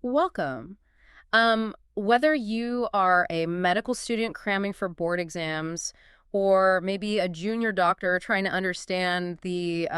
Welcome. Whether you are a medical student cramming for board exams or maybe a junior doctor trying to understand the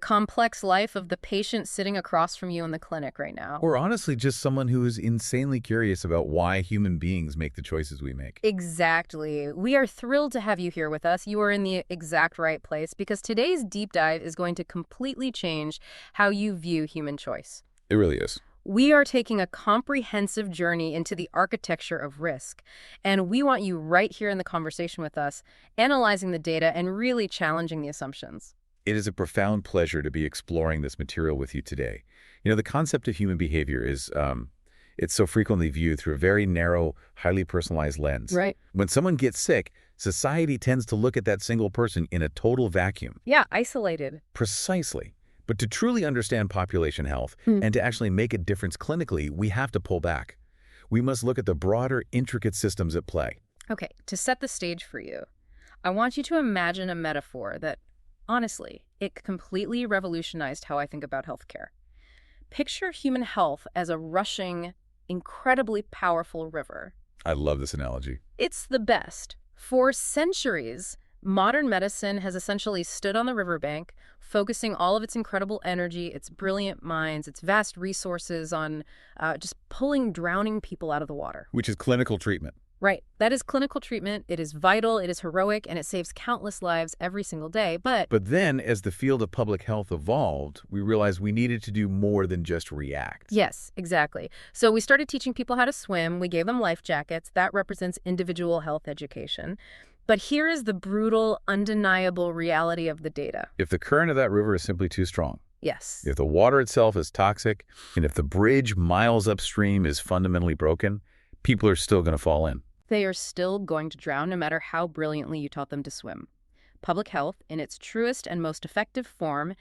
complex life of the patient sitting across from you in the clinic right now. Or honestly, just someone who is insanely curious about why human beings make the choices we make. Exactly. We are thrilled to have you here with us. You are in the exact right place because today's deep dive is going to completely change how you view human choice. It really is. We are taking a comprehensive journey into the architecture of risk, and we want you right here in the conversation with us, analyzing the data and really challenging the assumptions. It is a profound pleasure to be exploring this material with you today. The concept of human behavior is, it's so frequently viewed through a very narrow, highly personalized lens. Right. When someone gets sick, society tends to look at that single person in a total vacuum. Yeah, isolated. Precisely. But to truly understand population health Hmm. and to actually make a difference clinically, we have to pull back. We must look at the broader, intricate systems at play. Okay, to set the stage for you, I want you to imagine a metaphor that, honestly, it completely revolutionized how I think about healthcare. Picture human health as a rushing, incredibly powerful river. I love this analogy. It's the best. For centuries, modern medicine has essentially stood on the riverbank, focusing all of its incredible energy, its brilliant minds, its vast resources on just pulling drowning people out of the water. Which is clinical treatment. Right. That is clinical treatment. It is vital, it is heroic, and it saves countless lives every single day. But But then, as the field of public health evolved, we realized we needed to do more than just react. yes, exactly. So we started teaching people how to swim. We gave them life jackets. That represents individual health education. But here is the brutal, undeniable reality of the data. If the current of that river is simply too strong, Yes. if the water itself is toxic, and if the bridge miles upstream is fundamentally broken, people are still going to fall in. They are still going to drown no matter how brilliantly you taught them to swim. Public health, in its truest and most effective form,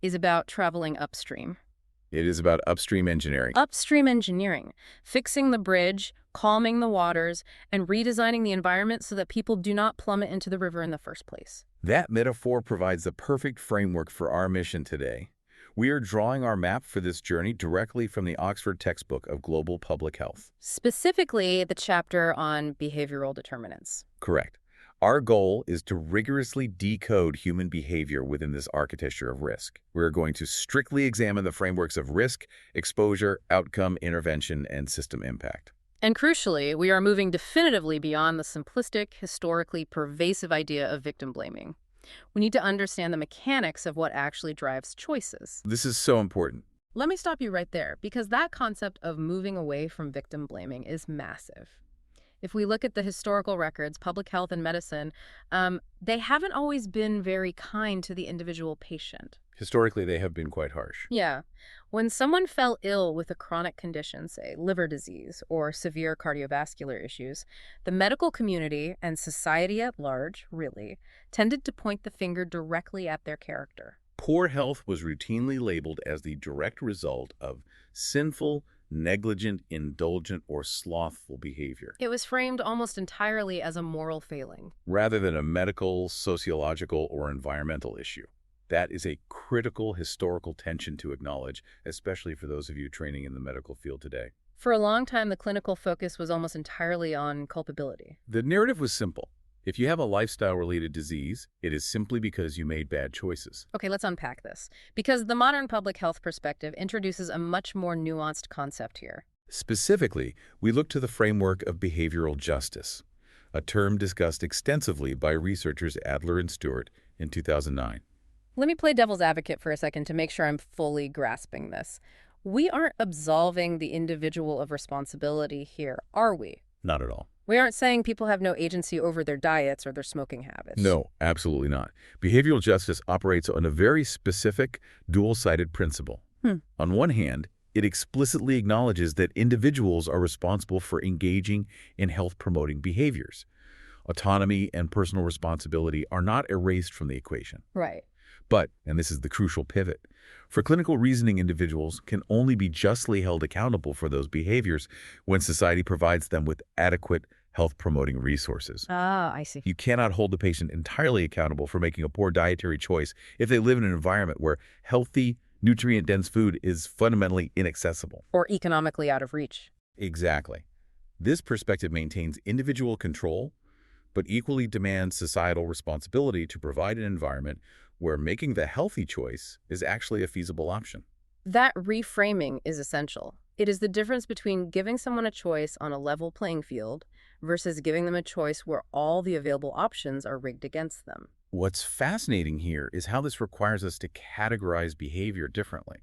is about traveling upstream. It is about upstream engineering. Upstream engineering, fixing the bridge, calming the waters, and redesigning the environment so that people do not plummet into the river in the first place. That metaphor provides the perfect framework for our mission today. We are drawing our map for this journey directly from the Oxford textbook of global public health. Specifically, the chapter on behavioral determinants. Correct. Our goal is to rigorously decode human behavior within this architecture of risk. We're going to strictly examine the frameworks of risk, exposure, outcome, intervention, and system impact. And crucially, we are moving definitively beyond the simplistic, historically pervasive idea of victim blaming. We need to understand the mechanics of what actually drives choices. This is so important. Let me stop you right there, because that concept of moving away from victim blaming is massive. If we look at the historical records, public health and medicine, they haven't always been very kind to the individual patient. Historically, they have been quite harsh. Yeah. When someone fell ill with a chronic condition, say liver disease or severe cardiovascular issues, the medical community and society at large, really, tended to point the finger directly at their character. Poor health was routinely labeled as the direct result of sinful, negligent, indulgent, or slothful behavior, It was framed almost entirely as a moral failing. rather than a medical, sociological, or environmental issue. That is a critical historical tension to acknowledge, especially for those of you training in the medical field today. For a long time, the clinical focus was almost entirely on culpability. The narrative was simple. If you have a lifestyle-related disease, it is simply because you made bad choices. Okay, let's unpack this, because the modern public health perspective introduces a much more nuanced concept here. Specifically, we look to the framework of behavioral justice, a term discussed extensively by researchers Adler and Stewart in 2009. Let me play devil's advocate for a second to make sure I'm fully grasping this. We aren't absolving the individual of responsibility here, are we? Not at all. We aren't saying people have no agency over their diets or their smoking habits. No, absolutely not. Behavioral justice operates on a very specific, dual-sided principle. On one hand, it explicitly acknowledges that individuals are responsible for engaging in health-promoting behaviors. Autonomy and personal responsibility are not erased from the equation. Right. But, and this is the crucial pivot, for clinical reasoning, individuals can only be justly held accountable for those behaviors when society provides them with adequate health-promoting resources. Ah, I see. You cannot hold the patient entirely accountable for making a poor dietary choice if they live in an environment where healthy, Nutrient-dense food is fundamentally inaccessible. Or economically out of reach. Exactly. This perspective maintains individual control, but equally demands societal responsibility to provide an environment where making the healthy choice is actually a feasible option. That reframing is essential. It is the difference between giving someone a choice on a level playing field versus giving them a choice where all the available options are rigged against them. What's fascinating here is how this requires us to categorize behavior differently.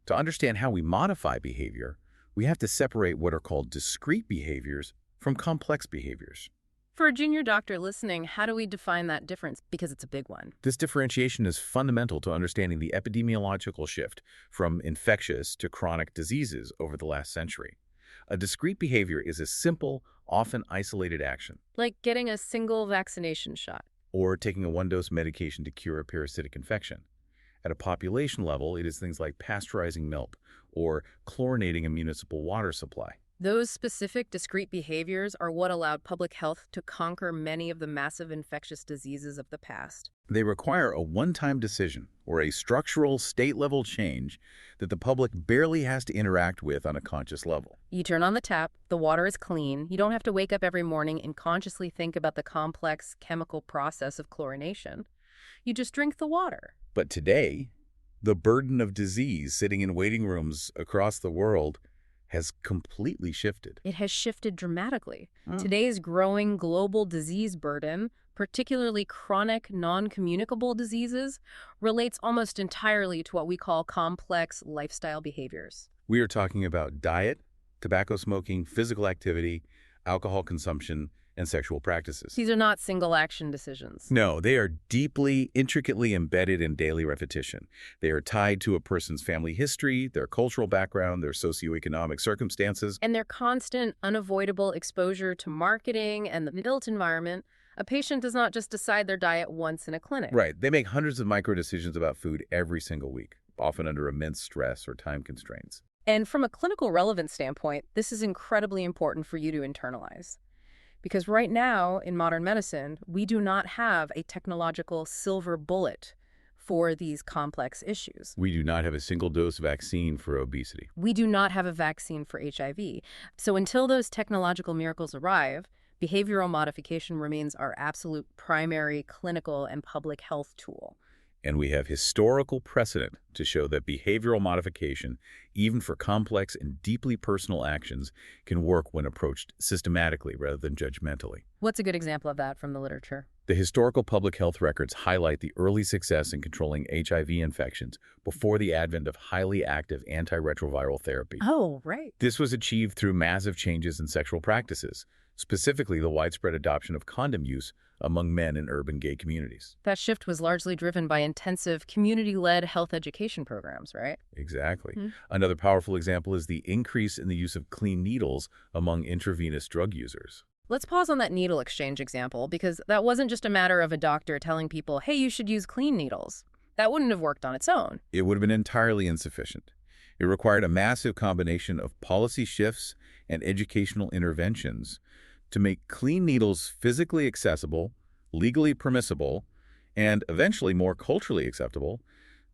To understand how we modify behavior, we have to separate what are called discrete behaviors from complex behaviors. For a junior doctor listening, how do we define that difference? Because it's a big one. This differentiation is fundamental to understanding the epidemiological shift from infectious to chronic diseases over the last century. A discrete behavior is a simple, often isolated action, Like getting a single vaccination shot. or taking a one-dose medication to cure a parasitic infection. At a population level, it is things like pasteurizing milk or chlorinating a municipal water supply. Those specific discrete behaviors are what allowed public health to conquer many of the massive infectious diseases of the past. They require a one-time decision or a structural state-level change that the public barely has to interact with on a conscious level. You turn on the tap, the water is clean, you don't have to wake up every morning and consciously think about the complex chemical process of chlorination. You just drink the water. But today, the burden of disease sitting in waiting rooms across the world has completely shifted. It has shifted dramatically. Oh. Today's growing global disease burden, particularly chronic, non-communicable diseases, relates almost entirely to what we call complex lifestyle behaviors. We are talking about diet, tobacco smoking, physical activity, alcohol consumption, and sexual practices. These are not single-action decisions. No, they are deeply, intricately embedded in daily repetition. They are tied to a person's family history, their cultural background, their socioeconomic circumstances. And their constant, unavoidable exposure to marketing and the built environment. A patient does not just decide their diet once in a clinic. Right. They make hundreds of micro decisions about food every single week, often under immense stress or time constraints. And from a clinical relevance standpoint, this is incredibly important for you to internalize. Because right now, in modern medicine, we do not have a technological silver bullet for these complex issues. We do not have a single-dose vaccine for obesity. We do not have a vaccine for HIV. So until those technological miracles arrive, behavioral modification remains our absolute primary clinical and public health tool. And we have historical precedent to show that behavioral modification, even for complex and deeply personal actions, can work when approached systematically rather than judgmentally. What's a good example of that from the literature? The historical public health records highlight the early success in controlling HIV infections before the advent of highly active antiretroviral therapy. Oh, right. This was achieved through massive changes in sexual practices, specifically the widespread adoption of condom use among men in urban gay communities. That shift was largely driven by intensive community-led health education programs, right? Exactly. Hmm. Another powerful example is the increase in the use of clean needles among intravenous drug users. Let's pause on that needle exchange example, because that wasn't just a matter of a doctor telling people, hey, you should use clean needles. That wouldn't have worked on its own. It would have been entirely insufficient. It required a massive combination of policy shifts and educational interventions to make clean needles physically accessible, legally permissible, and eventually more culturally acceptable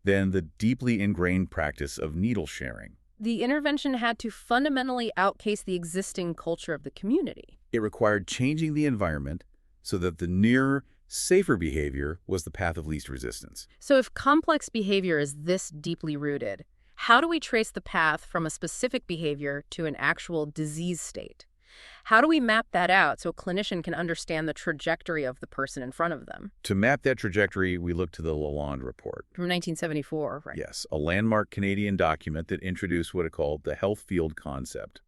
than the deeply ingrained practice of needle sharing. The intervention had to fundamentally outcase the existing culture of the community. It required changing the environment so that the nearer, safer behavior was the path of least resistance. So if complex behavior is this deeply rooted, how do we trace the path from a specific behavior to an actual disease state? How do we map that out so a clinician can understand the trajectory of the person in front of them? To map that trajectory, we look to the Lalonde Report. From 1974, right? Yes, a landmark Canadian document that introduced what it called the health field concept.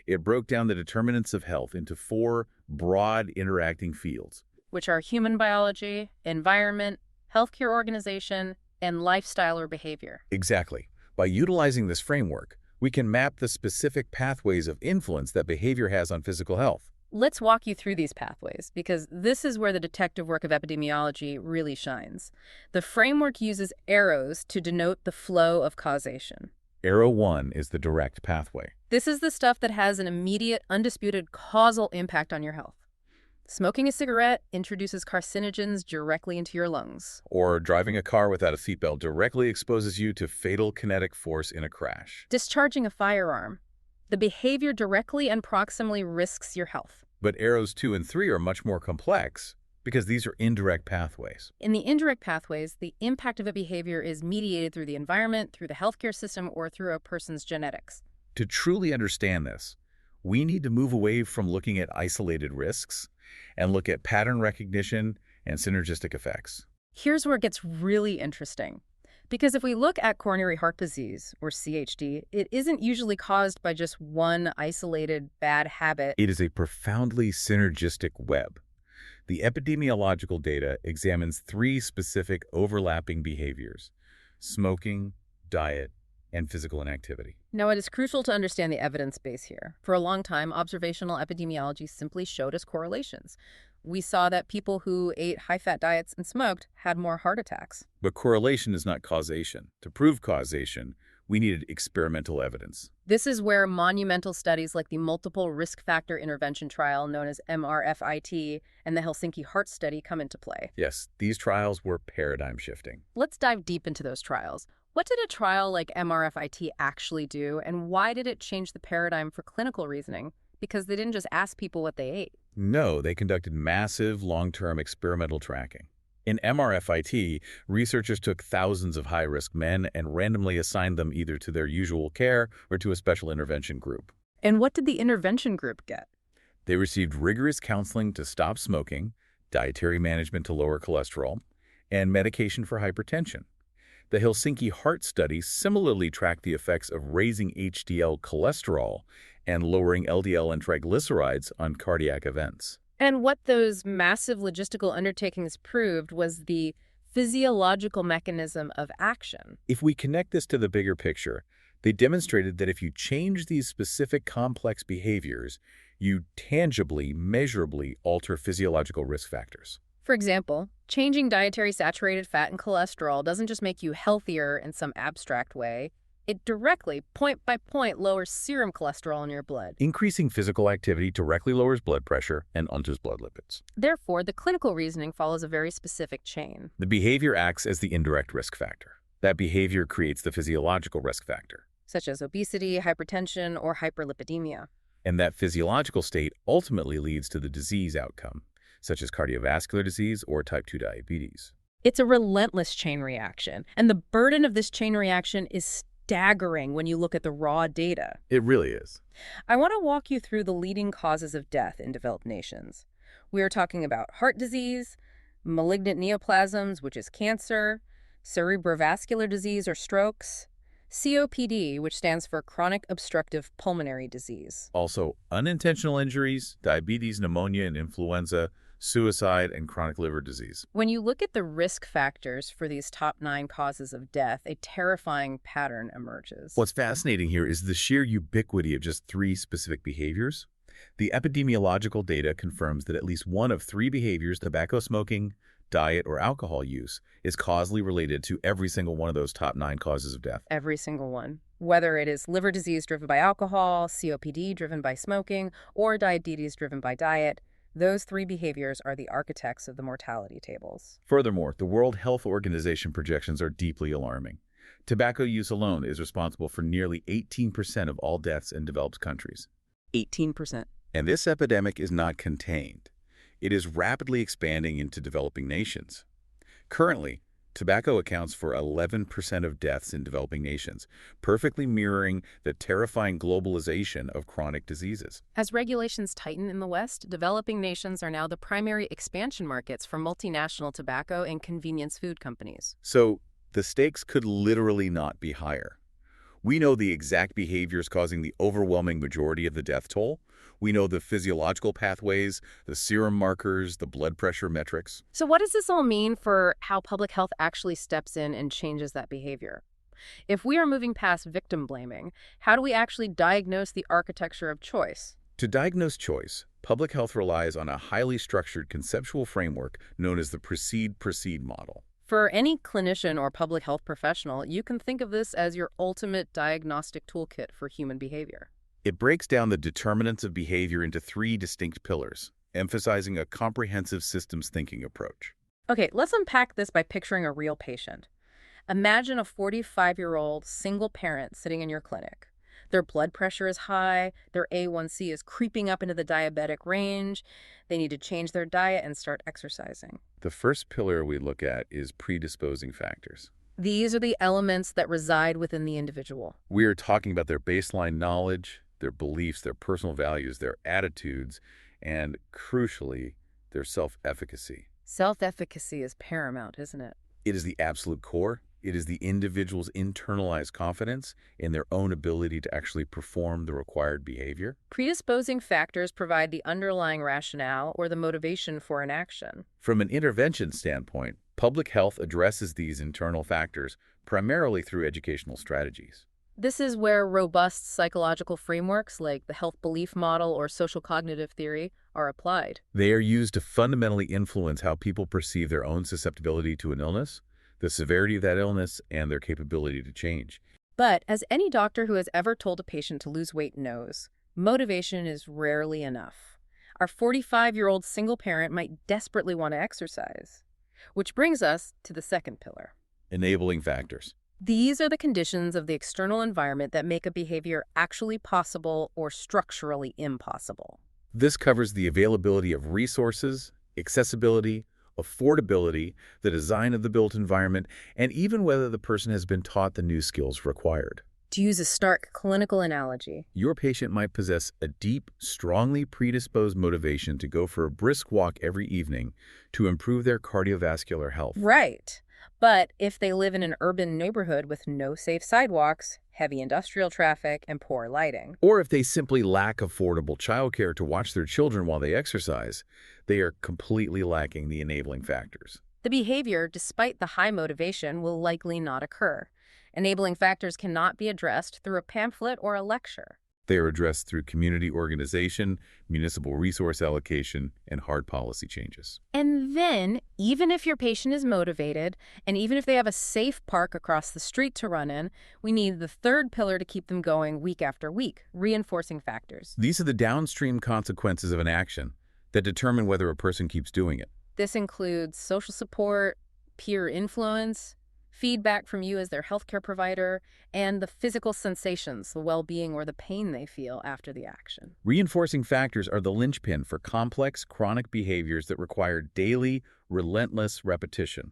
It broke down the determinants of health into 4 broad interacting fields, Which are human biology, environment, healthcare organization, and lifestyle or behavior. Exactly. By utilizing this framework, we can map the specific pathways of influence that behavior has on physical health. Let's walk you through these pathways, because this is where the detective work of epidemiology really shines. The framework uses arrows to denote the flow of causation. Arrow 1 is the direct pathway. This is the stuff that has an immediate, undisputed causal impact on your health. Smoking a cigarette introduces carcinogens directly into your lungs. Or driving a car without a seatbelt directly exposes you to fatal kinetic force in a crash. Discharging a firearm. The behavior directly and proximally risks your health. But arrows 2 and 3 are much more complex because these are indirect pathways. In the indirect pathways, the impact of a behavior is mediated through the environment, through the healthcare system, or through a person's genetics. To truly understand this, we need to move away from looking at isolated risks and look at pattern recognition and synergistic effects. Here's where it gets really interesting. Because if we look at coronary heart disease, or CHD, it isn't usually caused by just one isolated bad habit. It is a profoundly synergistic web. The epidemiological data examines 3 specific overlapping behaviors: smoking, diet, and physical inactivity. Now, it is crucial to understand the evidence base here. For a long time, observational epidemiology simply showed us correlations. We saw that people who ate high-fat diets and smoked had more heart attacks. But correlation is not causation. To prove causation, we needed experimental evidence. This is where monumental studies like the Multiple Risk Factor Intervention Trial, known as MRFIT, and the Helsinki Heart Study come into play. Yes, these trials were paradigm shifting. Let's dive deep into those trials. What did a trial like MRFIT actually do, and why did it change the paradigm for clinical reasoning? Because they didn't just ask people what they ate. No, they conducted massive long-term experimental tracking. In MRFIT, researchers took thousands of high-risk men and randomly assigned them either to their usual care or to a special intervention group. And what did the intervention group get? They received rigorous counseling to stop smoking, dietary management to lower cholesterol, and medication for hypertension. The Helsinki Heart Study similarly tracked the effects of raising HDL cholesterol and lowering LDL and triglycerides on cardiac events. And what those massive logistical undertakings proved was the physiological mechanism of action. If we connect this to the bigger picture, they demonstrated that if you change these specific complex behaviors, you tangibly, measurably alter physiological risk factors. For example, changing dietary saturated fat and cholesterol doesn't just make you healthier in some abstract way. It directly, point by point, lowers serum cholesterol in your blood. Increasing physical activity directly lowers blood pressure and alters blood lipids. Therefore, the clinical reasoning follows a very specific chain. The behavior acts as the indirect risk factor. That behavior creates the physiological risk factor. Such as obesity, hypertension, or hyperlipidemia. And that physiological state ultimately leads to the disease outcome, such as cardiovascular disease or type 2 diabetes. It's a relentless chain reaction, and the burden of this chain reaction is staggering when you look at the raw data. It really is. I want to walk you through the leading causes of death in developed nations. We are talking about heart disease, malignant neoplasms, which is cancer, cerebrovascular disease or strokes, COPD, which stands for chronic obstructive pulmonary disease. Also, unintentional injuries, diabetes, pneumonia, and influenza, suicide, and chronic liver disease. When you look at the risk factors for these top 9 causes of death, a terrifying pattern emerges. What's fascinating here is the sheer ubiquity of just 3 specific behaviors. The epidemiological data confirms that at least one of 3 behaviors, tobacco smoking, diet, or alcohol use, is causally related to every single one of those top 9 causes of death. Every single one. Whether it is liver disease driven by alcohol, COPD driven by smoking, or diabetes driven by diet, those 3 behaviors are the architects of the mortality tables. Furthermore, the World Health Organization projections are deeply alarming. Tobacco use alone is responsible for nearly 18% of all deaths in developed countries. 18%. And this epidemic is not contained. It is rapidly expanding into developing nations. Currently, tobacco accounts for 11% of deaths in developing nations, perfectly mirroring the terrifying globalization of chronic diseases. As regulations tighten in the West, developing nations are now the primary expansion markets for multinational tobacco and convenience food companies. So, the stakes could literally not be higher. We know the exact behaviors causing the overwhelming majority of the death toll. We know the physiological pathways, the serum markers, the blood pressure metrics. So what does this all mean for how public health actually steps in and changes that behavior? If we are moving past victim blaming, how do we actually diagnose the architecture of choice? To diagnose choice, public health relies on a highly structured conceptual framework known as the proceed model. For any clinician or public health professional, you can think of this as your ultimate diagnostic toolkit for human behavior. It breaks down the determinants of behavior into 3 distinct pillars: emphasizing a comprehensive systems thinking approach. Okay, let's unpack this by picturing a real patient. Imagine a 45-year-old single parent sitting in your clinic. Their blood pressure is high, their A1C is creeping up into the diabetic range. They need to change their diet and start exercising. The first pillar we look at is predisposing factors. These are the elements that reside within the individual. We are talking about their baseline knowledge, their beliefs, their personal values, their attitudes, and crucially, their self-efficacy. Self-efficacy is paramount, isn't it? It is the absolute core. It is the individual's internalized confidence in their own ability to actually perform the required behavior. Predisposing factors provide the underlying rationale or the motivation for an action. From an intervention standpoint, public health addresses these internal factors primarily through educational strategies. This is where robust psychological frameworks like the health belief model or social cognitive theory are applied. They are used to fundamentally influence how people perceive their own susceptibility to an illness, the severity of that illness, and their capability to change. But as any doctor who has ever told a patient to lose weight knows, motivation is rarely enough. Our 45-year-old single parent might desperately want to exercise. Which brings us to the second pillar. Enabling factors. These are the conditions of the external environment that make a behavior actually possible or structurally impossible. This covers the availability of resources, accessibility, affordability, the design of the built environment, and even whether the person has been taught the new skills required. To use a stark clinical analogy, Your patient might possess a deep, strongly predisposed motivation to go for a brisk walk every evening to improve their cardiovascular health. right. But if they live in an urban neighborhood with no safe sidewalks, heavy industrial traffic, and poor lighting, Or if they simply lack affordable childcare to watch their children while they exercise, they are completely lacking the enabling factors. the behavior, despite the high motivation, will likely not occur. Enabling factors cannot be addressed through a pamphlet or a lecture. They are addressed through community organization, municipal resource allocation, and hard policy changes. And then, even if your patient is motivated, and even if they have a safe park across the street to run in, we need the third pillar to keep them going week after week, reinforcing factors. These are the downstream consequences of an action that determine whether a person keeps doing it. This includes social support, peer influence, feedback from you as their healthcare provider, and the physical sensations, the well-being or the pain they feel after the action. Reinforcing factors are the linchpin for complex, chronic behaviors that require daily, relentless repetition.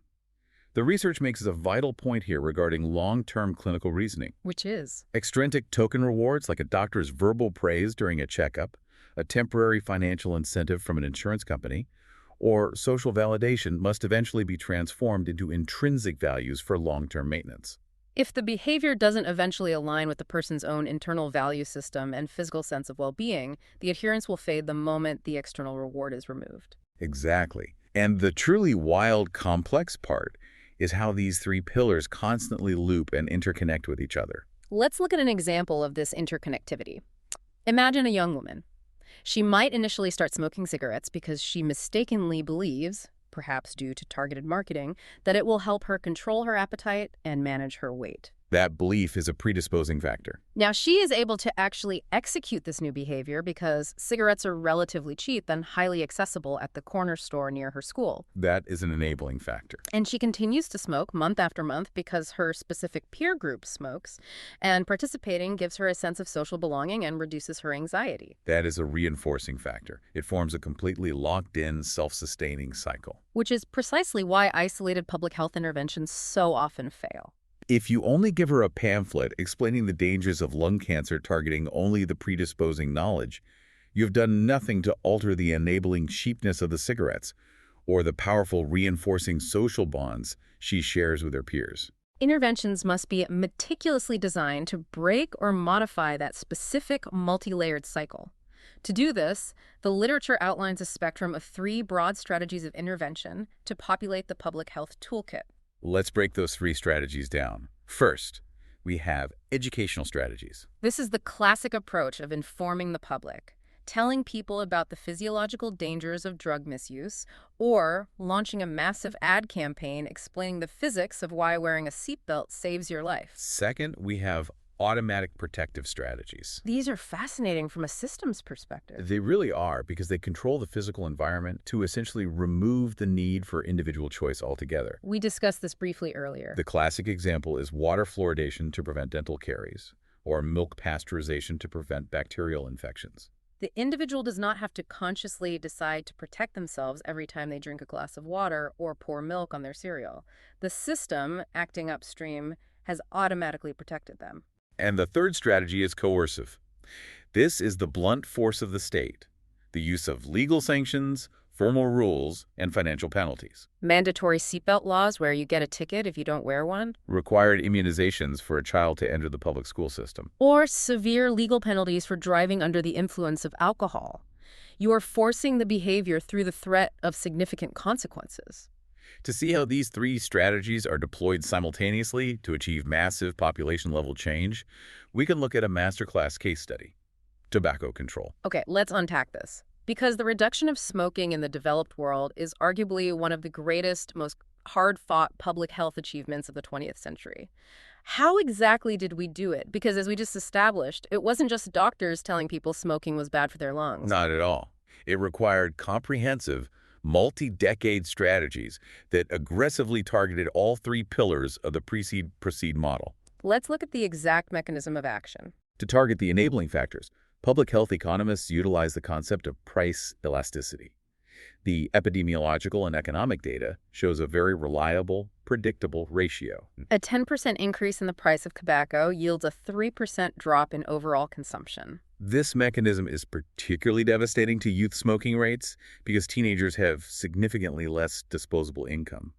The research makes a vital point here regarding long-term clinical reasoning. Which is? Extrinsic token rewards like a doctor's verbal praise during a checkup, a temporary financial incentive from an insurance company, or social validation must eventually be transformed into intrinsic values for long-term maintenance. If the behavior doesn't eventually align with the person's own internal value system and physical sense of well-being, the adherence will fade the moment the external reward is removed. Exactly. And the truly wild, complex part is how these three pillars constantly loop and interconnect with each other. Let's look at an example of this interconnectivity. Imagine a young woman. She might initially start smoking cigarettes because she mistakenly believes, perhaps due to targeted marketing, that it will help her control her appetite and manage her weight. That belief is a predisposing factor. Now, she is able to actually execute this new behavior because cigarettes are relatively cheap and highly accessible at the corner store near her school. That is an enabling factor. And she continues to smoke month after month because her specific peer group smokes, and participating gives her a sense of social belonging and reduces her anxiety. That is a reinforcing factor. It forms a completely locked-in, self-sustaining cycle. Which is precisely why isolated public health interventions so often fail. If you only give her a pamphlet explaining the dangers of lung cancer targeting only the predisposing knowledge, you've done nothing to alter the enabling cheapness of the cigarettes or the powerful reinforcing social bonds she shares with her peers. Interventions must be meticulously designed to break or modify that specific multi-layered cycle. To do this, the literature outlines a spectrum of 3 broad strategies of intervention to populate the public health toolkit. Let's break those 3 strategies down. First, we have educational strategies. This is the classic approach of informing the public, telling people about the physiological dangers of drug misuse, or launching a massive ad campaign explaining the physics of why wearing a seatbelt saves your life. Second, we have automatic protective strategies. These are fascinating from a systems perspective. They really are because they control the physical environment to essentially remove the need for individual choice altogether. We discussed this briefly earlier. The classic example is water fluoridation to prevent dental caries, or milk pasteurization to prevent bacterial infections. The individual does not have to consciously decide to protect themselves every time they drink a glass of water or pour milk on their cereal. The system, acting upstream, has automatically protected them. And the third strategy is coercive. This is the blunt force of the state, the use of legal sanctions, formal rules, and financial penalties. Mandatory seatbelt laws where you get a ticket if you don't wear one. Required immunizations for a child to enter the public school system. Or severe legal penalties for driving under the influence of alcohol. You are forcing the behavior through the threat of significant consequences. To see how these three strategies are deployed simultaneously to achieve massive population-level change, we can look at a masterclass case study: tobacco control. Okay, let's unpack this. Because the reduction of smoking in the developed world is arguably one of the greatest, most hard-fought public health achievements of the 20th century. How exactly did we do it? Because as we just established, it wasn't just doctors telling people smoking was bad for their lungs. Not at all. It required comprehensive, multi-decade strategies that aggressively targeted all three pillars of the precede-proceed model. Let's look at the exact mechanism of action. To target the enabling factors, public health economists utilize the concept of price elasticity. The epidemiological and economic data shows a very reliable, predictable ratio. A 10% increase in the price of tobacco yields a 3% drop in overall consumption. This mechanism is particularly devastating to youth smoking rates because teenagers have significantly less disposable income.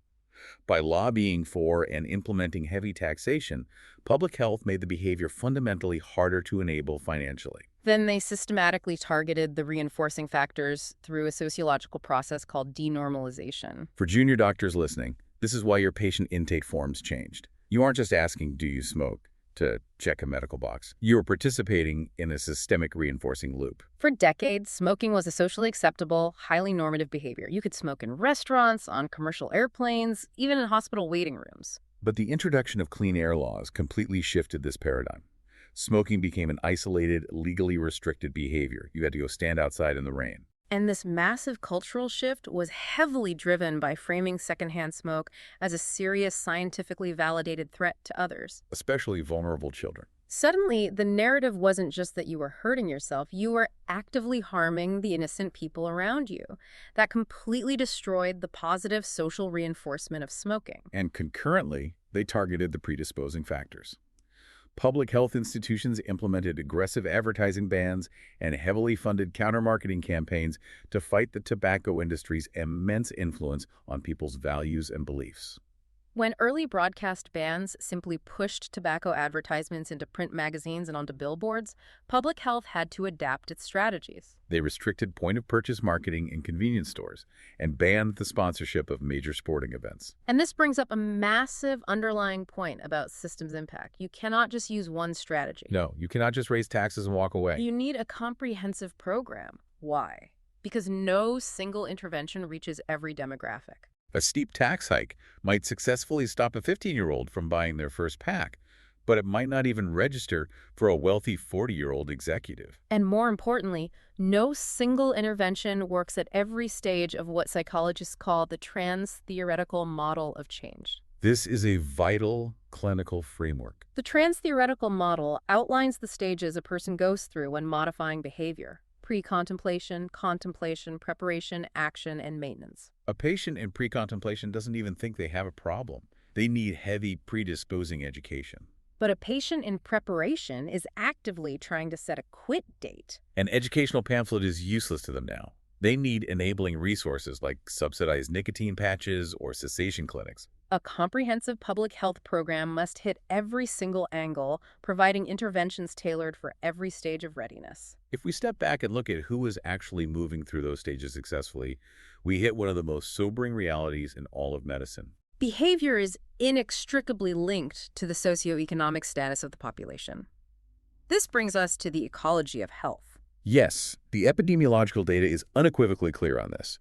By lobbying for and implementing heavy taxation, public health made the behavior fundamentally harder to enable financially. Then they systematically targeted the reinforcing factors through a sociological process called denormalization. For junior doctors listening, this is why your patient intake forms changed. You aren't just asking, "Do you smoke?" to check a medical box. You are participating in a systemic reinforcing loop. For decades, smoking was a socially acceptable, highly normative behavior. You could smoke in restaurants, on commercial airplanes, even in hospital waiting rooms. But the introduction of clean air laws completely shifted this paradigm. Smoking became an isolated, legally restricted behavior. You had to go stand outside in the rain. And this massive cultural shift was heavily driven by framing secondhand smoke as a serious, scientifically validated threat to others. Especially vulnerable children. Suddenly, the narrative wasn't just that you were hurting yourself, you were actively harming the innocent people around you. That completely destroyed the positive social reinforcement of smoking. And concurrently, they targeted the predisposing factors. Public health institutions implemented aggressive advertising bans and heavily funded counter-marketing campaigns to fight the tobacco industry's immense influence on people's values and beliefs. When early broadcast bans simply pushed tobacco advertisements into print magazines and onto billboards, public health had to adapt its strategies. They restricted point-of-purchase marketing in convenience stores and banned the sponsorship of major sporting events. And this brings up a massive underlying point about systems impact. You cannot just use one strategy. No, you cannot just raise taxes and walk away. You need a comprehensive program. Why? Because no single intervention reaches every demographic. A steep tax hike might successfully stop a 15-year-old from buying their first pack, but it might not even register for a wealthy 40-year-old executive. And more importantly, no single intervention works at every stage of what psychologists call the trans-theoretical model of change. This is a vital clinical framework. The trans-theoretical model outlines the stages a person goes through when modifying behavior: pre-contemplation, contemplation, preparation, action, and maintenance. A patient in pre-contemplation doesn't even think they have a problem. They need heavy predisposing education. But a patient in preparation is actively trying to set a quit date. An educational pamphlet is useless to them now. They need enabling resources like subsidized nicotine patches or cessation clinics. A comprehensive public health program must hit every single angle, providing interventions tailored for every stage of readiness. If we step back and look at who is actually moving through those stages successfully, we hit one of the most sobering realities in all of medicine. Behavior is inextricably linked to the socioeconomic status of the population. This brings us to the ecology of health. Yes, the epidemiological data is unequivocally clear on this.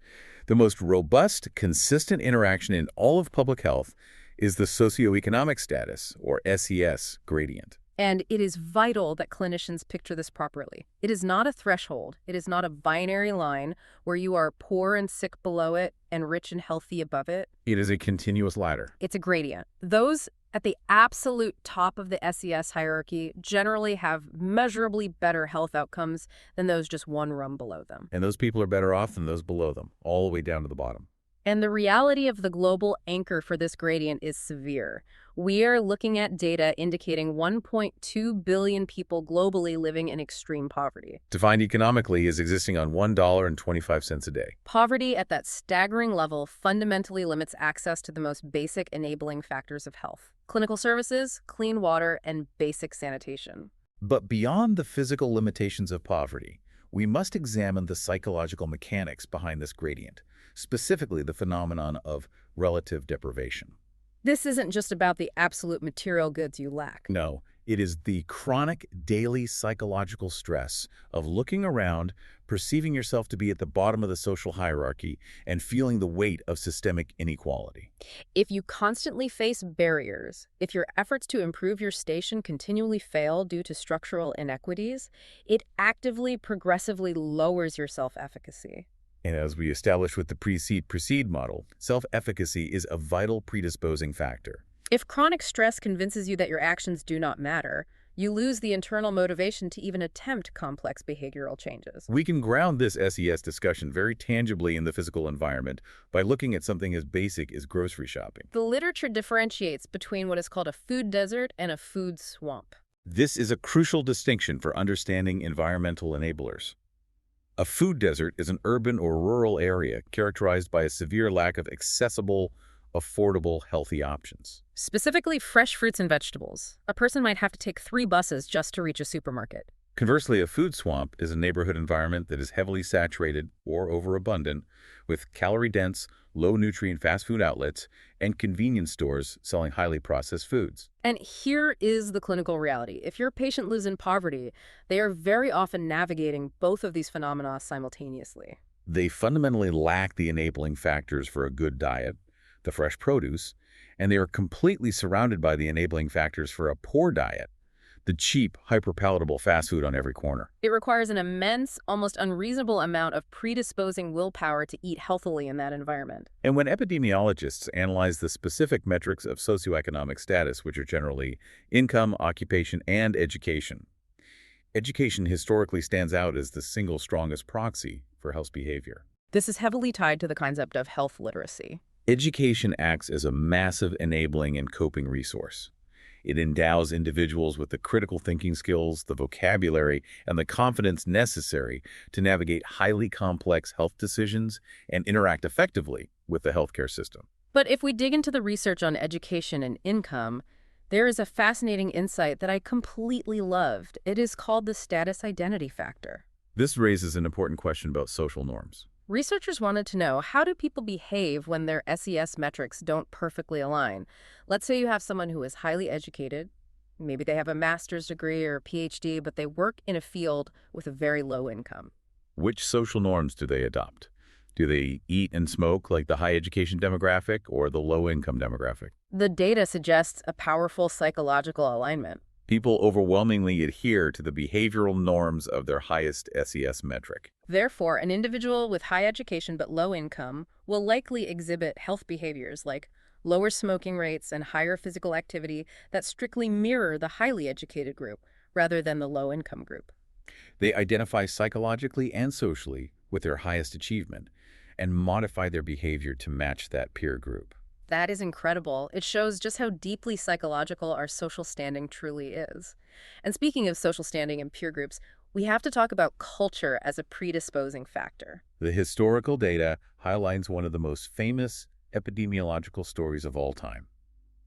The most robust, consistent interaction in all of public health is the socioeconomic status, or SES, gradient. And it is vital that clinicians picture this properly. It is not a threshold. It is not a binary line where you are poor and sick below it and rich and healthy above it. It is a continuous ladder. It's a gradient. Those at the absolute top of the SES hierarchy generally have measurably better health outcomes than those just one rung below them. And those people are better off than those below them, all the way down to the bottom. And the reality of the global anchor for this gradient is severe. We are looking at data indicating 1.2 billion people globally living in extreme poverty. Defined economically as existing on $1.25 a day. Poverty at that staggering level fundamentally limits access to the most basic enabling factors of health: clinical services, clean water, and basic sanitation. But beyond the physical limitations of poverty, we must examine the psychological mechanics behind this gradient, specifically the phenomenon of relative deprivation. This isn't just about the absolute material goods you lack. No, it is the chronic daily psychological stress of looking around, perceiving yourself to be at the bottom of the social hierarchy, and feeling the weight of systemic inequality. If you constantly face barriers, if your efforts to improve your station continually fail due to structural inequities, it actively, progressively lowers your self-efficacy. And as we established with the precede model, self-efficacy is a vital predisposing factor. If chronic stress convinces you that your actions do not matter, you lose the internal motivation to even attempt complex behavioral changes. We can ground this SES discussion very tangibly in the physical environment by looking at something as basic as grocery shopping. The literature differentiates between what is called a food desert and a food swamp. This is a crucial distinction for understanding environmental enablers. A food desert is an urban or rural area characterized by a severe lack of accessible, affordable, healthy options. Specifically, fresh fruits and vegetables. A person might have to take 3 buses just to reach a supermarket. Conversely, a food swamp is a neighborhood environment that is heavily saturated or overabundant with calorie-dense, low-nutrient fast food outlets and convenience stores selling highly processed foods. And here is the clinical reality. If your patient lives in poverty, they are very often navigating both of these phenomena simultaneously. They fundamentally lack the enabling factors for a good diet, the fresh produce, and they are completely surrounded by the enabling factors for a poor diet, the cheap, hyper-palatable fast food on every corner. It requires an immense, almost unreasonable amount of predisposing willpower to eat healthily in that environment. And when epidemiologists analyze the specific metrics of socioeconomic status, which are generally income, occupation, and education, education historically stands out as the single strongest proxy for health behavior. This is heavily tied to the concept of health literacy. Education acts as a massive enabling and coping resource. It endows individuals with the critical thinking skills, the vocabulary, and the confidence necessary to navigate highly complex health decisions and interact effectively with the healthcare system. But if we dig into the research on education and income, there is a fascinating insight that I completely loved. It is called the status identity factor. This raises an important question about social norms. Researchers wanted to know, how do people behave when their SES metrics don't perfectly align? Let's say you have someone who is highly educated. Maybe they have a master's degree or a PhD, but they work in a field with a very low income. Which social norms do they adopt? Do they eat and smoke like the high education demographic or the low income demographic? The data suggests a powerful psychological alignment. People overwhelmingly adhere to the behavioral norms of their highest SES metric. Therefore, an individual with high education but low income will likely exhibit health behaviors like lower smoking rates and higher physical activity that strictly mirror the highly educated group rather than the low-income group. They identify psychologically and socially with their highest achievement and modify their behavior to match that peer group. That is incredible. It shows just how deeply psychological our social standing truly is. And speaking of social standing and peer groups, we have to talk about culture as a predisposing factor. The historical data highlights one of the most famous epidemiological stories of all time,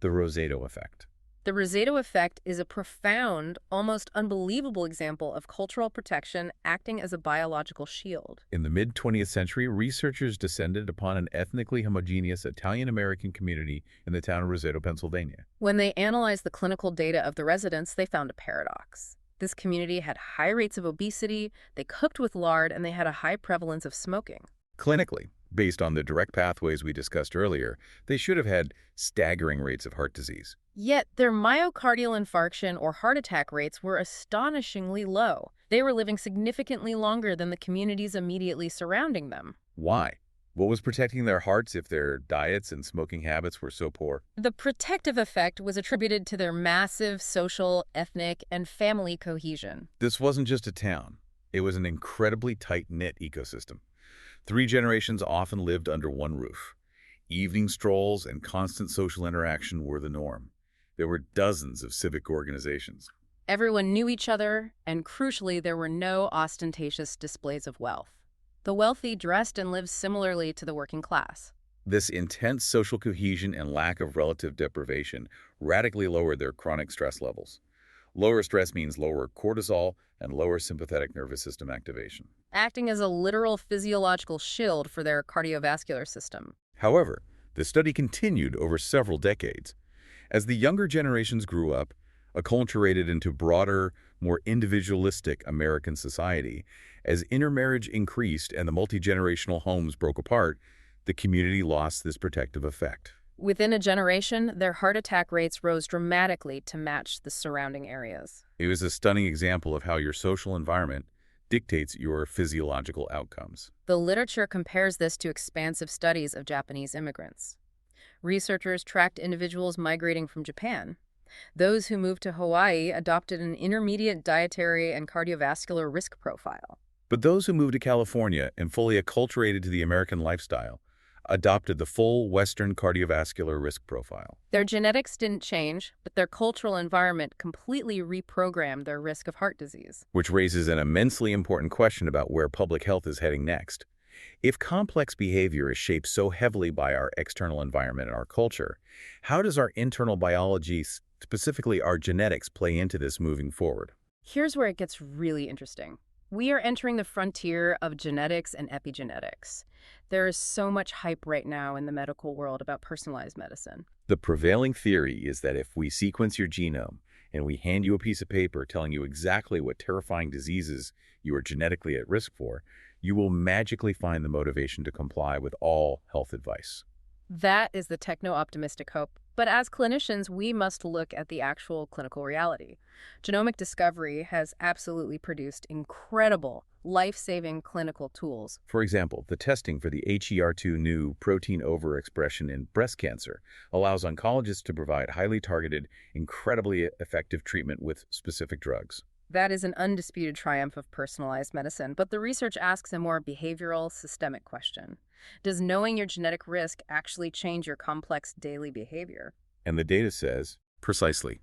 the Rosetto effect. The Rosetto effect is a profound, almost unbelievable example of cultural protection acting as a biological shield. In the mid-20th century, researchers descended upon an ethnically homogeneous Italian-American community in the town of Rosetto, Pennsylvania. When they analyzed the clinical data of the residents, they found a paradox. This community had high rates of obesity, they cooked with lard, and they had a high prevalence of smoking. Clinically, based on the direct pathways we discussed earlier, they should have had staggering rates of heart disease. Yet their myocardial infarction or heart attack rates were astonishingly low. They were living significantly longer than the communities immediately surrounding them. Why? What was protecting their hearts if their diets and smoking habits were so poor? The protective effect was attributed to their massive social, ethnic, and family cohesion. This wasn't just a town. It was an incredibly tight-knit ecosystem. 3 generations often lived under one roof. Evening strolls and constant social interaction were the norm. There were dozens of civic organizations. Everyone knew each other, and crucially, there were no ostentatious displays of wealth. The wealthy dressed and lived similarly to the working class. This intense social cohesion and lack of relative deprivation radically lowered their chronic stress levels. Lower stress means lower cortisol and lower sympathetic nervous system activation. Acting as a literal physiological shield for their cardiovascular system. However, the study continued over several decades. As the younger generations grew up, acculturated into broader, more individualistic American society, as intermarriage increased and the multi-generational homes broke apart, the community lost this protective effect. Within a generation, their heart attack rates rose dramatically to match the surrounding areas. It was a stunning example of how your social environment dictates your physiological outcomes. The literature compares this to expansive studies of Japanese immigrants. Researchers tracked individuals migrating from Japan. Those who moved to Hawaii adopted an intermediate dietary and cardiovascular risk profile. But those who moved to California and fully acculturated to the American lifestyle adopted the full Western cardiovascular risk profile. Their genetics didn't change, but their cultural environment completely reprogrammed their risk of heart disease. Which raises an immensely important question about where public health is heading next. If complex behavior is shaped so heavily by our external environment and our culture, how does our internal biology, specifically our genetics, play into this moving forward? Here's where it gets really interesting. We are entering the frontier of genetics and epigenetics. There is so much hype right now in the medical world about personalized medicine. The prevailing theory is that if we sequence your genome and we hand you a piece of paper telling you exactly what terrifying diseases you are genetically at risk for, you will magically find the motivation to comply with all health advice. That is the techno-optimistic hope. But as clinicians, we must look at the actual clinical reality. Genomic discovery has absolutely produced incredible, life-saving clinical tools. For example, the testing for the HER2 new protein overexpression in breast cancer allows oncologists to provide highly targeted, incredibly effective treatment with specific drugs. That is an undisputed triumph of personalized medicine, but the research asks a more behavioral, systemic question. Does knowing your genetic risk actually change your complex daily behavior? And the data says, precisely.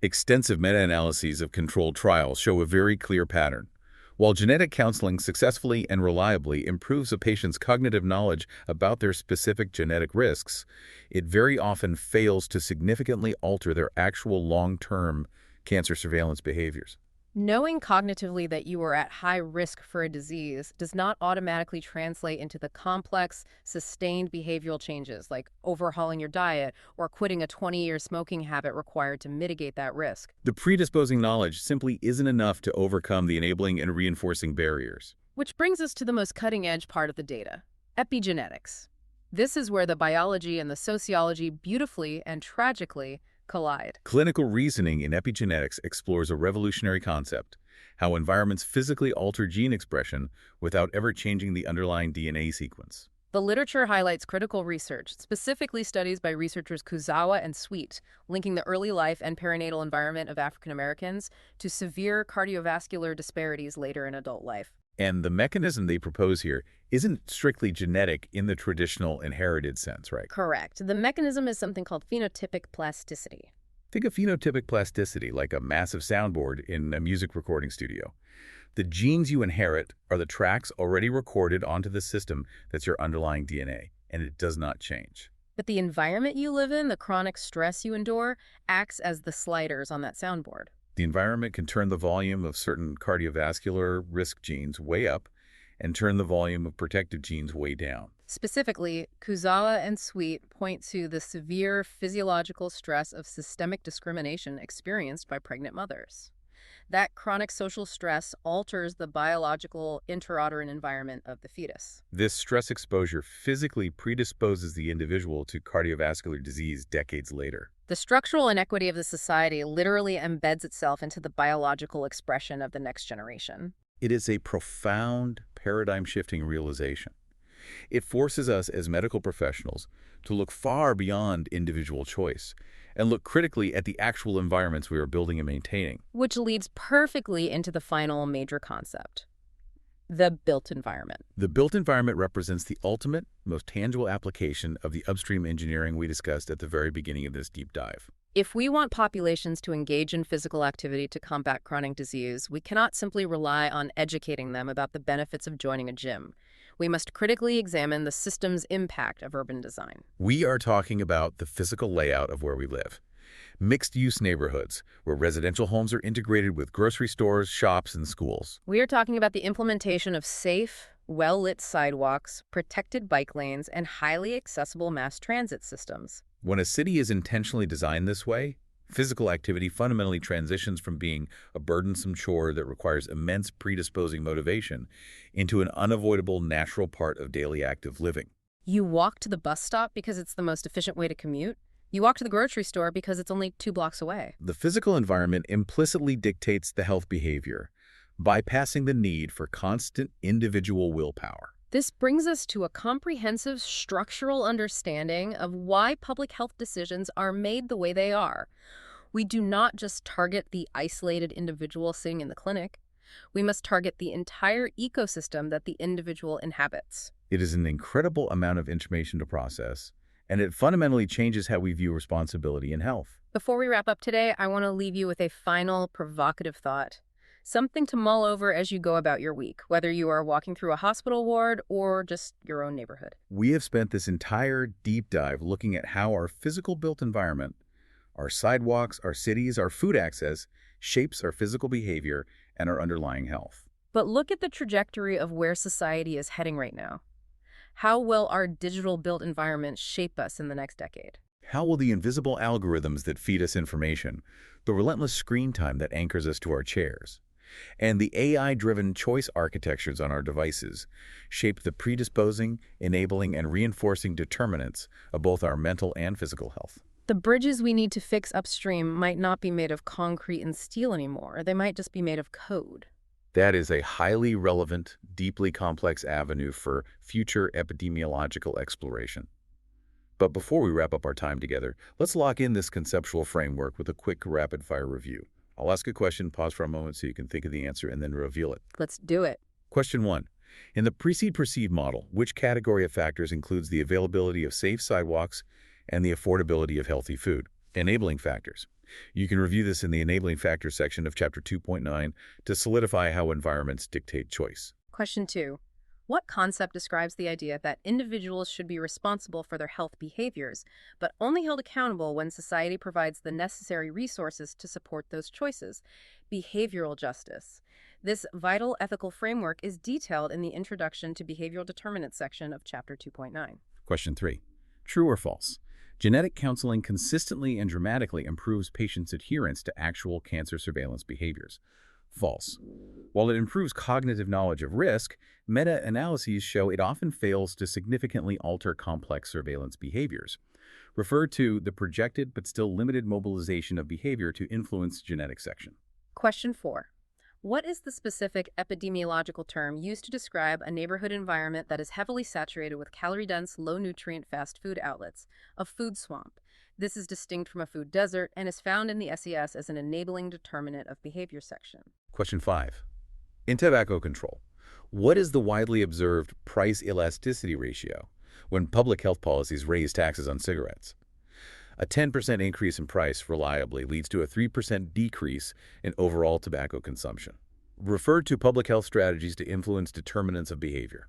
Extensive meta-analyses of controlled trials show a very clear pattern. While genetic counseling successfully and reliably improves a patient's cognitive knowledge about their specific genetic risks, it very often fails to significantly alter their actual long-term cancer surveillance behaviors. Knowing cognitively that you are at high risk for a disease does not automatically translate into the complex, sustained behavioral changes like overhauling your diet or quitting a 20-year smoking habit required to mitigate that risk. The predisposing knowledge simply isn't enough to overcome the enabling and reinforcing barriers. Which brings us to the most cutting-edge part of the data, epigenetics. This is where the biology and the sociology beautifully and tragically collide. Clinical reasoning in epigenetics explores a revolutionary concept, how environments physically alter gene expression without ever changing the underlying DNA sequence. The literature highlights critical research, specifically studies by researchers Kuzawa and Sweet, linking the early life and perinatal environment of African Americans to severe cardiovascular disparities later in adult life. And the mechanism they propose here isn't strictly genetic in the traditional inherited sense, right? Correct. The mechanism is something called phenotypic plasticity. Think of phenotypic plasticity like a massive soundboard in a music recording studio. The genes you inherit are the tracks already recorded onto the system that's your underlying DNA, and it does not change. But the environment you live in, the chronic stress you endure, acts as the sliders on that soundboard. The environment can turn the volume of certain cardiovascular risk genes way up and turn the volume of protective genes way down. Specifically, Kuzawa and Sweet point to the severe physiological stress of systemic discrimination experienced by pregnant mothers. That chronic social stress alters the biological intrauterine environment of the fetus. This stress exposure physically predisposes the individual to cardiovascular disease decades later. The structural inequity of the society literally embeds itself into the biological expression of the next generation. It is a profound, paradigm-shifting realization. It forces us as medical professionals to look far beyond individual choice and look critically at the actual environments we are building and maintaining. Which leads perfectly into the final major concept, the built environment. The built environment represents the ultimate, most tangible application of the upstream engineering we discussed at the very beginning of this deep dive. If we want populations to engage in physical activity to combat chronic disease, we cannot simply rely on educating them about the benefits of joining a gym. We must critically examine the system's impact of urban design. We are talking about the physical layout of where we live. Mixed-use neighborhoods, where residential homes are integrated with grocery stores, shops, and schools. We are talking about the implementation of safe, well-lit sidewalks, protected bike lanes, and highly accessible mass transit systems. When a city is intentionally designed this way, physical activity fundamentally transitions from being a burdensome chore that requires immense predisposing motivation into an unavoidable natural part of daily active living. You walk to the bus stop because it's the most efficient way to commute. You walk to the grocery store because it's only 2 blocks away. The physical environment implicitly dictates the health behavior, bypassing the need for constant individual willpower. This brings us to a comprehensive structural understanding of why public health decisions are made the way they are. We do not just target the isolated individual sitting in the clinic. We must target the entire ecosystem that the individual inhabits. It is an incredible amount of information to process, and it fundamentally changes how we view responsibility in health. Before we wrap up today, I want to leave you with a final provocative thought. Something to mull over as you go about your week, whether you are walking through a hospital ward or just your own neighborhood. We have spent this entire deep dive looking at how our physical built environment, our sidewalks, our cities, our food access, shapes our physical behavior and our underlying health. But look at the trajectory of where society is heading right now. How will our digital built environment shape us in the next decade? How will the invisible algorithms that feed us information, the relentless screen time that anchors us to our chairs, and the AI-driven choice architectures on our devices shape the predisposing, enabling, and reinforcing determinants of both our mental and physical health? The bridges we need to fix upstream might not be made of concrete and steel anymore. They might just be made of code. That is a highly relevant, deeply complex avenue for future epidemiological exploration. But before we wrap up our time together, let's lock in this conceptual framework with a quick rapid-fire review. I'll ask a question, pause for a moment so you can think of the answer, and then reveal it. Let's do it. Question 1. In the precede-perceive model, which category of factors includes the availability of safe sidewalks and the affordability of healthy food? Enabling factors. You can review this in the enabling factors section of Chapter 2.9 to solidify how environments dictate choice. Question 2. What concept describes the idea that individuals should be responsible for their health behaviors, but only held accountable when society provides the necessary resources to support those choices? Behavioral justice. This vital ethical framework is detailed in the Introduction to Behavioral Determinants section of Chapter 2.9. Question 3. True or false? Genetic counseling consistently and dramatically improves patients' adherence to actual cancer surveillance behaviors. False. While it improves cognitive knowledge of risk, meta-analyses show it often fails to significantly alter complex surveillance behaviors. Refer to the projected but still limited mobilization of behavior to influence genetics section. Question 4. What is the specific epidemiological term used to describe a neighborhood environment that is heavily saturated with calorie-dense, low-nutrient fast food outlets, a food swamp? This is distinct from a food desert and is found in the SES as an enabling determinant of behavior section. Question 5. In tobacco control, what is the widely observed price elasticity ratio when public health policies raise taxes on cigarettes? A 10% increase in price reliably leads to a 3% decrease in overall tobacco consumption. Refer to public health strategies to influence determinants of behavior.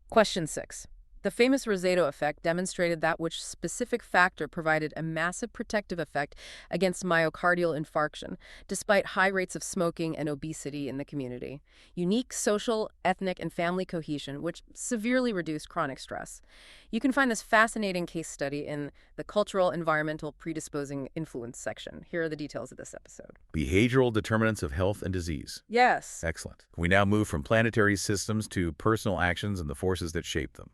Question 6. The famous Rosetto effect demonstrated that which specific factor provided a massive protective effect against myocardial infarction, despite high rates of smoking and obesity in the community. Unique social, ethnic, and family cohesion, which severely reduced chronic stress. You can find this fascinating case study in the Cultural Environmental Predisposing Influence section. Here are the details of this episode. Behavioral determinants of health and disease. Yes. Excellent. We now move from planetary systems to personal actions and the forces that shape them.